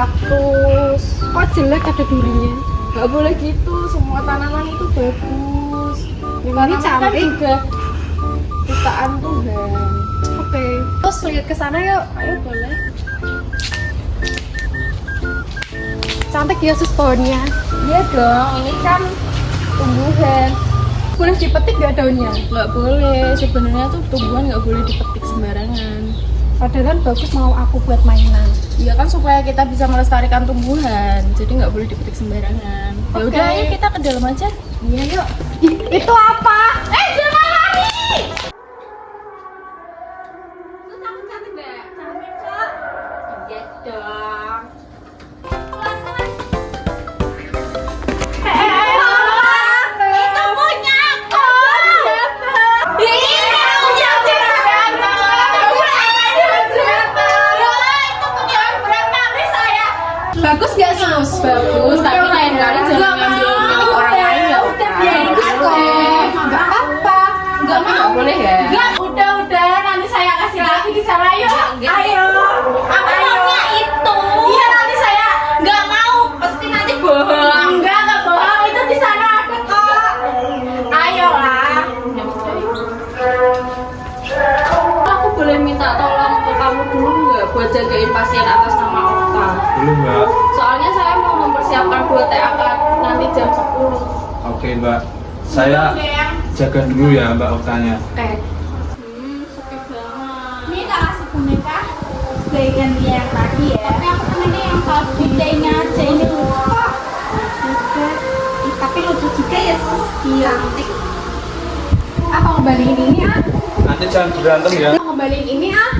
kaktus. Kok jelek ada durinya? Gak boleh gitu, semua tanaman itu bagus. Ini Tanaman kan cantik. juga ciptaan Tuhan. Oke. Terus lihat ke sana yuk. Ayo boleh. Cantik ya sus pohonnya. Iya dong, ini kan tumbuhan. Boleh dipetik gak daunnya? Nggak boleh, sebenarnya tuh tumbuhan nggak boleh dipetik sembarangan. Padahal kan bagus mau aku buat mainan. Iya kan supaya kita bisa melestarikan tumbuhan, jadi nggak boleh dipetik sembarangan. Ya Oke. udah, ayo kita ke dalam aja. Iya yuk. Ih, itu apa? Jangan lari! Terus aku cantik gak? Cantik kok. Iya dong. Itu punya aku. Ini punya berapa? Itu punya berapa? Habis saya. Bagus gak sus? Bagus, tapi lain kali jangan ngambil milik orang lain ya. Udah Kak. biarin Bagus aku. kok. Gak apa-apa. Enggak Nggak mau. boleh ya? Enggak, udah nanti saya kasih lagi di sana yuk. Ayo. Aku maunya itu. Iya, nanti saya enggak mau. Pasti nanti bohong. Enggak bohong. Itu di sana ada kok. Ayolah. Aku boleh minta tolong ke kamu dulu nggak buat jagain pasien atas nama Okta? Belum mbak. Soalnya saya mau mempersiapkan buat TAK nanti jam 10. Oke mbak. Saya jaga dulu ya mbak Oktanya. Eh, Sakit banget. Ini tak kasih boneka. Sebagian dia yang tadi ya. Tapi aku pengennya yang tadi dayanya aja ini lucu kok. Ih, tapi lucu juga ya sus. Iya. Cantik. Apa ngembaliin ini ah? Nanti jangan berantem ya. Mau ngembaliin ini ah?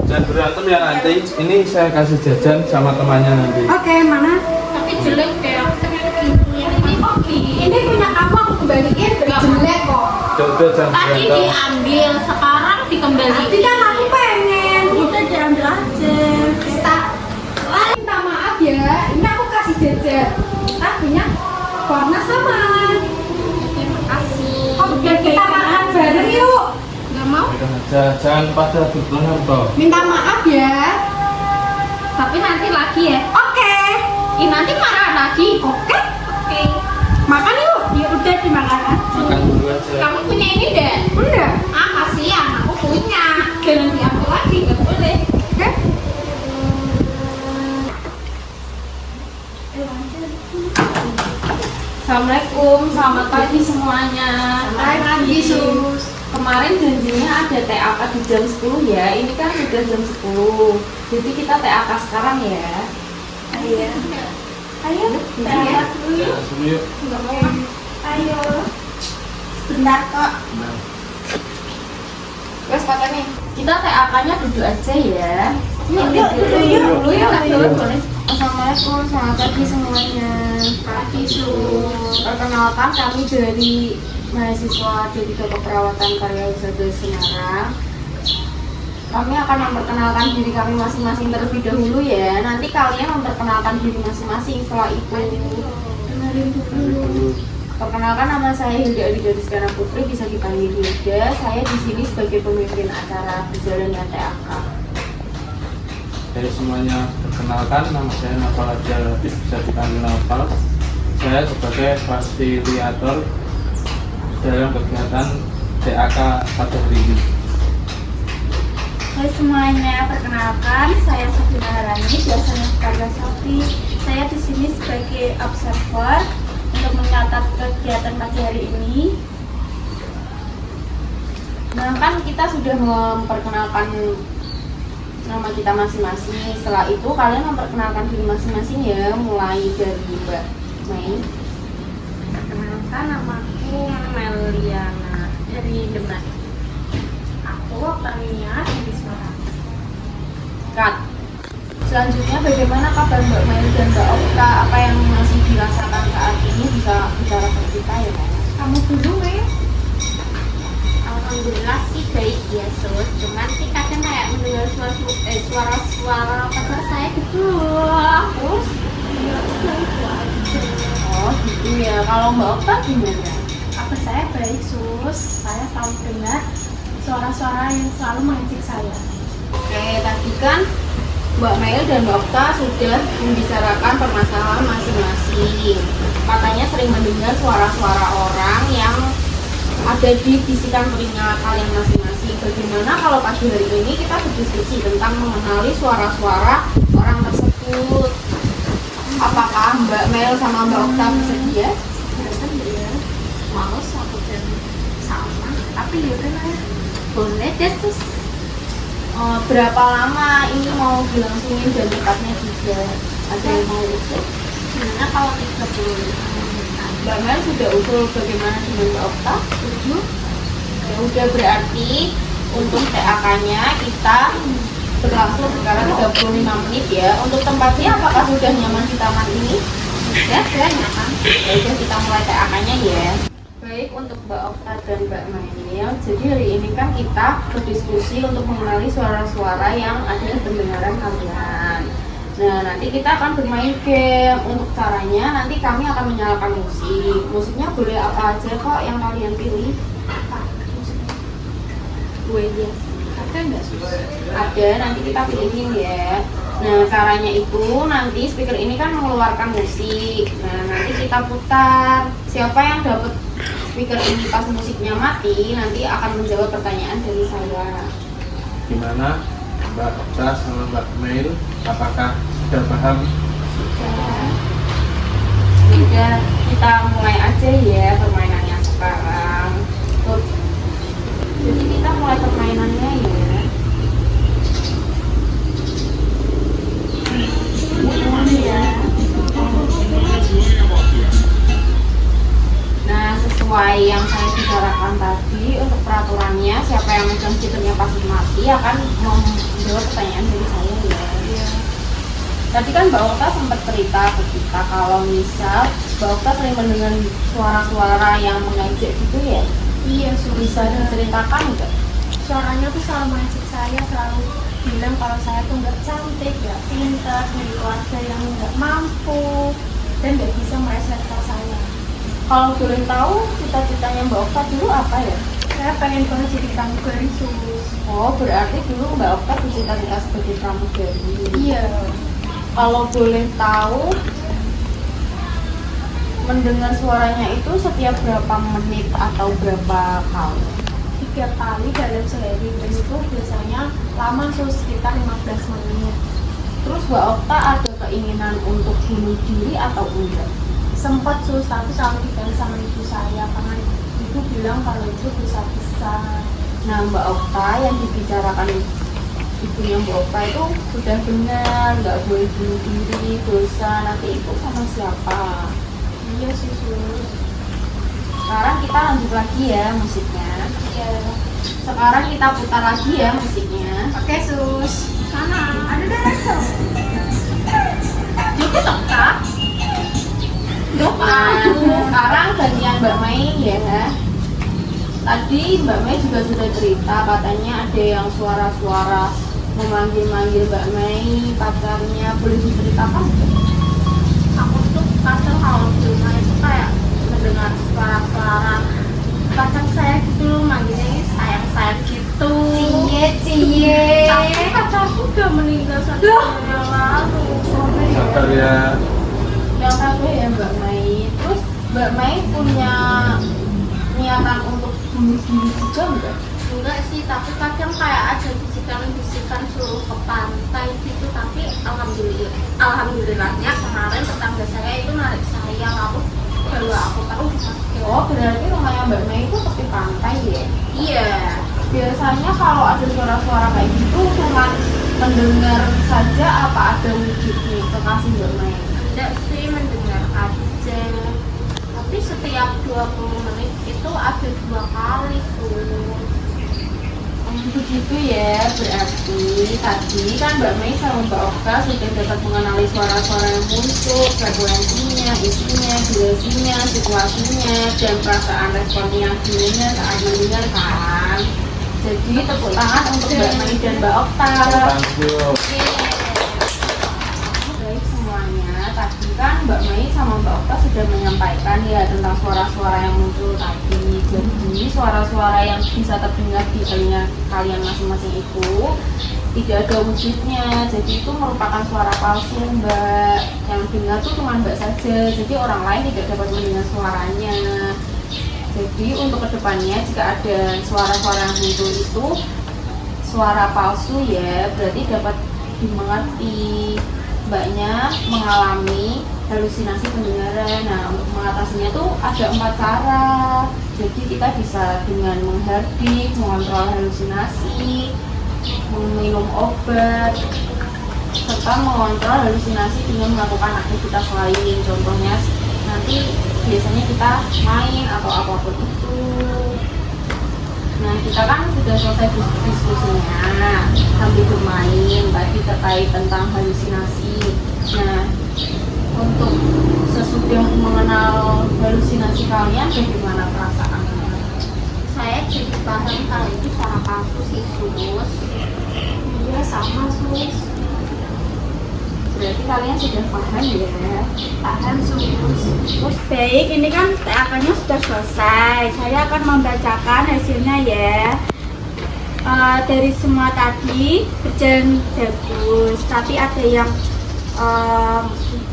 Jangan berantem ya nanti. Ini saya kasih jajan sama temannya nanti. Oke, mana? Tapi jelek deh. Aku pengen ini kok Ini punya kamu aku kembaliin. Jelek kok. Udah jangan tadi berantem. diambil, sekarang dikembaliin. Tapi kan aku pengen. Udah diambil aja. Kita minta maaf ya. Ini aku kasih jajan. Kita punya warna sama. Terima kasih. Oke, kita makan bareng yuk. Gak mau? Jangan pada bertengkar toh. Minta maaf ya. Tapi nanti lagi ya. Oke. Nanti marah lagi. Oke. Oke. Makan yuk. Ya udah dimakan aja. Makan dulu aja. Kamu punya ini deh. Udah. Ah kasihan, aku punya. Jangan diambil lagi, gak boleh. Oke. Assalamualaikum, selamat pagi semuanya. Pagi, Sus. Kemarin janjinya ada TAK di jam 10 ya. Ini kan sudah jam 10. Jadi kita TAK sekarang ya. Iya. Ayo, berangkat dulu yuk. Langsung yuk. Nggak mau ah. Ayo. Sebentar kok. Nah. Wes kata nih, kita TAK-nya duduk aja ya. Yuk, Dulu yuk, boleh. Assalamualaikum, selamat pagi semuanya. Pagi, Sus. Perkenalkan kami dari mahasiswa dari Keperawatan Karya Wisata Semarang. Kami akan memperkenalkan diri kami masing-masing terlebih dahulu ya. Nanti kalian memperkenalkan diri masing-masing setelah itu. Perkenalkan, nama saya Hilda Rizkyana Putri, bisa dipanggil Hilda. Saya di sini sebagai pemimpin acara berjalannya TAK. Jadi semuanya perkenalkan, nama saya Noval Adja Latif, bisa dipanggil Noval. Saya sebagai fasilitator dalam kegiatan TAK pada hari ini. Hai semuanya, perkenalkan saya Sofina Harani, biasanya dipanggil Sofi. Saya di sini sebagai observer untuk mencatat kegiatan pagi hari ini. Nah kan kita sudah memperkenalkan nama kita masing-masing. Setelah itu kalian memperkenalkan diri masing-masing ya. Mulai dari Mbak Mei. Perkenalkan, namaku Meliana dari Demak. Aku Tania dari Semarang. Kat. Selanjutnya bagaimana kabar Mbak Mei dan Mbak Okta? Apa yang masih dirasakan saat ini, bisa bicara ke kita ya Kak? Kamu dulu, Mei. Alhamdulillah sih baik ya Sus. Cuman sih kadang kayak mendengar suara-suara pacar saya gitu. Terus ya itu aja. Oh gitu ya. Kalau Mbak Okta gimana? Apa saya baik Sus. Saya selalu dengar suara-suara yang selalu mengejek saya. Oke, tadi kan Mbak Mail dan Mbak Okta sudah membicarakan permasalahan masing-masing. Katanya sering mendengar suara-suara orang yang ada di bisikan telinga kalian masing-masing. Bagaimana kalau pagi hari ini kita berdiskusi tentang mengenali suara-suara orang tersebut? Apakah Mbak Mel sama Mbak Okta bersedia? Males aku dan sama. Tapi yaudah lah. Boleh deh terus. Berapa lama ini mau dilangsungin dan tempatnya juga? Ada yang mau usul? Sebenarnya kalau 30 Mbak Mel sudah usul bagaimana dengan Mbak Okta? Setuju? Ya udah, berarti untuk TAK-nya kita berlangsung sekarang 35 menit ya. Untuk tempatnya apakah sudah nyaman di taman ini? ya nyaman. Ya udah, kita mulai TAK-nya ya. Baik, untuk Mbak Okta dan Mbak Mail, jadi hari ini kan kita berdiskusi untuk mengenali suara-suara yang ada di pendengaran kalian. Nah, nanti kita akan bermain game. Untuk caranya, nanti kami akan menyalakan musik. Musiknya boleh apa aja kok yang kalian pilih. Gue ya. Ada nggak susah? Ada, nanti kita pilihin ya. Nah, caranya itu nanti speaker ini kan mengeluarkan musik. Nah, nanti kita putar. Siapa yang dapat speaker ini pas musiknya mati, nanti akan menjawab pertanyaan dari saya. Gimana Mbak Okta sama Mbak Mail? Apakah sudah paham? Sudah, kita mulai aja ya permainannya sekarang. Tuh. Jadi kita mulai permainannya ya. Nah, sesuai yang saya bicarakan tadi, untuk peraturannya siapa yang megang speakernya pas mati akan menjawab pertanyaan dari saya ya. Tadi kan Mbak Okta sempat cerita ke kita kalau misal Mbak Okta sering mendengar suara-suara yang mengejek gitu ya. Iya, Bisa diceritakan nggak? Suaranya tuh selalu mengajak saya, selalu bilang kalau saya tuh nggak cantik, nggak pintar, dari keluarga yang nggak mampu, dan nggak bisa meresetkan saya. Kalau boleh tahu cita-citanya Mbak Okta dulu apa ya? Saya pengen banget jadi pramugari, sus. Oh, berarti dulu Mbak Okta bercita-cita sebagai pramugari. Iya. Kalau boleh tahu, mendengar suaranya itu setiap berapa menit atau berapa kali? 3 kali dalam sehari, dan itu biasanya lama, sus, sekitar 15 menit. Terus Mbak Okta ada keinginan untuk bunuh diri atau enggak? Sempat, sus, tapi selalu dibilang sama ibu saya karena ibu bilang kalau itu bisa besar. Nah, Mbak Okta yang dibicarakan ibunya Mbak Okta itu sudah benar, nggak boleh bunuh diri, dosa, nanti itu sama siapa? Iya sih, sus. Sekarang kita lanjut lagi ya musiknya. Iya. Sekarang kita putar lagi ya musiknya. Oke, sus. Sana ada darah dong. Jadi Okta. Sekarang gantian Mbak Mei ya. Tadi Mbak Mei juga sudah cerita katanya ada yang suara-suara memanggil-manggil Mbak Mei, pacarnya. Boleh diceritakan? Aku tuh kadang kalau di rumah itu kayak mendengar suara-suara pacar saya gitu loh, manggilnya sayang-sayang gitu. Cie. Tapi pacarku udah meninggal 1 tahun yang lalu. Sabar ya. Yang satu ya Mbak Mei. Terus Mbak Mei punya niatan untuk bunuh diri juga enggak? Enggak sih, tapi kadang kayak ada bisikan-bisikan suruh ke pantai gitu. Tapi alhamdulillahnya kemarin tetangga saya itu narik saya, lalu bawa aku tahu. Oh, berarti rumahnya Mbak Mei itu tepi pantai ya? Iya. Biasanya kalau ada suara-suara kayak gitu cuma mendengar saja apa ada wujudnya? Kekasih Mbak Mei. Enggak sih, mendengar aja. Tapi setiap 20 menit itu ada 2 kali tuh. Begitu ya, berarti tadi kan Mbak Mei sama Mbak Okta sudah dapat mengenali suara-suara yang muncul, frekuensinya, isinya, durasinya, situasinya, dan perasaan responnya gimana saat mendengarkan. Jadi tepuk tangan untuk Mbak Mei dan Mbak Okta. Thank you. Baik semuanya, tadi kan Mbak Mei sama Mbak Okta sudah menyampaikan ya tentang suara-suara yang muncul tadi. Jadi suara-suara yang bisa terdengar di telinga kalian masing-masing itu tidak ada wujudnya. Jadi itu merupakan suara palsu Mbak. Yang dengar tuh cuma Mbak saja. Jadi orang lain tidak dapat mendengar suaranya. Jadi untuk kedepannya jika ada suara-suara yang muncul itu suara palsu ya, berarti dapat dimengerti Mbaknya mengalami halusinasi pendengaran. Nah, untuk mengatasinya tuh ada 4 cara. Jadi kita bisa dengan menghardik, mengontrol halusinasi, meminum obat, serta mengontrol halusinasi dengan melakukan aktivitas lain. Contohnya nanti biasanya kita main atau apapun itu. Nah, kita kan sudah selesai diskusinya sambil bermain tadi terkait tentang halusinasi. Nah, untuk sesudah mengenal halusinasi kalian, bagaimana perasaannya? Saya jadi paham kalau itu suara palsu sih, Sus. Iya, sama, Sus. Berarti kalian sudah paham ya? Paham, Sus. Baik, ini kan TAK-nya sudah selesai. Saya akan membacakan hasilnya ya. Dari semua tadi berjalan bagus, tapi ada yang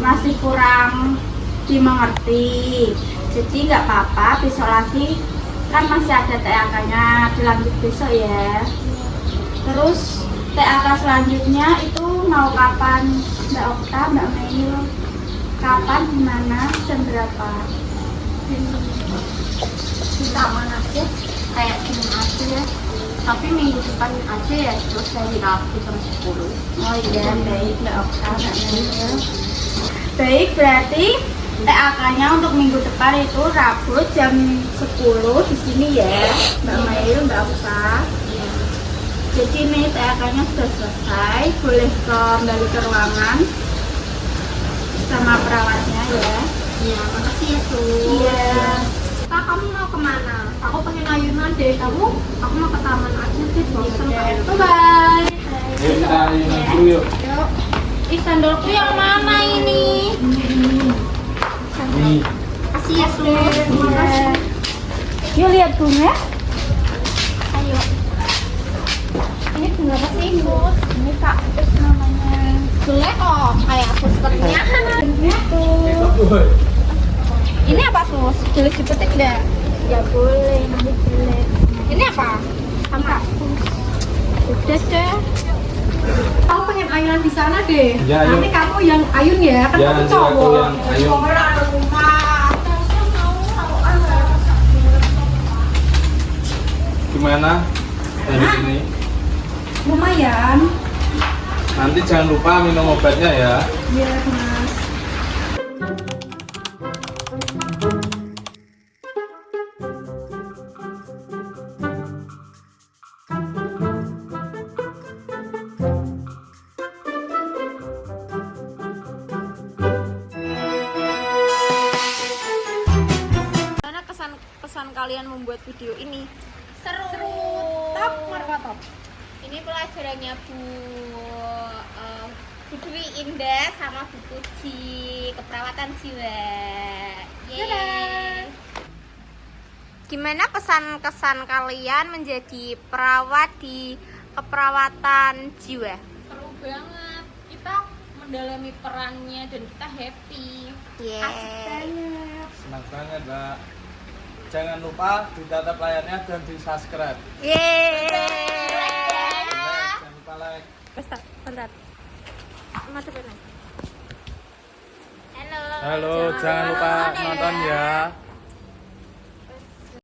masih kurang dimengerti. Jadi nggak apa-apa, besok lagi kan masih ada TAK-nya, dilanjut besok ya. Terus TAK selanjutnya itu mau kapan Mbak Okta, Mbak Mei? Kapan, dimana, jam berapa? Di taman aja, kayak gini aja ya. Tapi minggu depan aja ya, terus dari Rabu jam 10. Oh iya, baik Mbak Okta, Mbak Mei. Baik, berarti TAK-nya untuk minggu depan itu Rabu jam 10 di sini ya, Mbak Mei, Mbak Okta. Jadi nih TAK-nya sudah selesai, boleh kembali ke ruangan sama perawatnya ya. Iya, makasih ya, Sus. Iya. Kak, kamu mau kemana? Aku pengen ayunan deh. Aku mau ke taman aja deh, bosan kayak. Bye. Yuk kita ayunan dulu yuk. Yuk. Ih, sandalku yang mana ini? Nih. Makasih ya, Sus. Iya. Yuk lihat bunga. Ayo. Ini bunga apa sih, Sus? Ini Kak, itu namanya. Jelek kok, kayak susternya. Itu. Ini apa, Sus? Jelek dipetik deh. Ya boleh, nanti boleh. Ini apa? Sama. Udah deh. Aku pengen ayunan di sana deh. Ya, ayo. Nanti kamu yang ayun ya, kan Jangan kamu sih aku cowok. yang ayun. Gimana hari ini? Lumayan. Nanti jangan lupa minum obatnya ya. Iya, Mas. Gimana kesan kalian membuat video ini? Seru. Top, marka top. Ini pelajarannya Bu Dwi Indah sama Bu Puji keperawatan jiwa. Yeay. Gimana kesan-kesan kalian menjadi perawat di keperawatan jiwa? Seru banget. Kita mendalami perannya dan kita happy. Yeay. Asik banget. Senang banget, Mbak. Jangan lupa ditatap layarnya dan di subscribe. Yeay. Jangan lupa like. Bentar. Masuk dulu. Halo. Halo, jangan lupa nonton ya.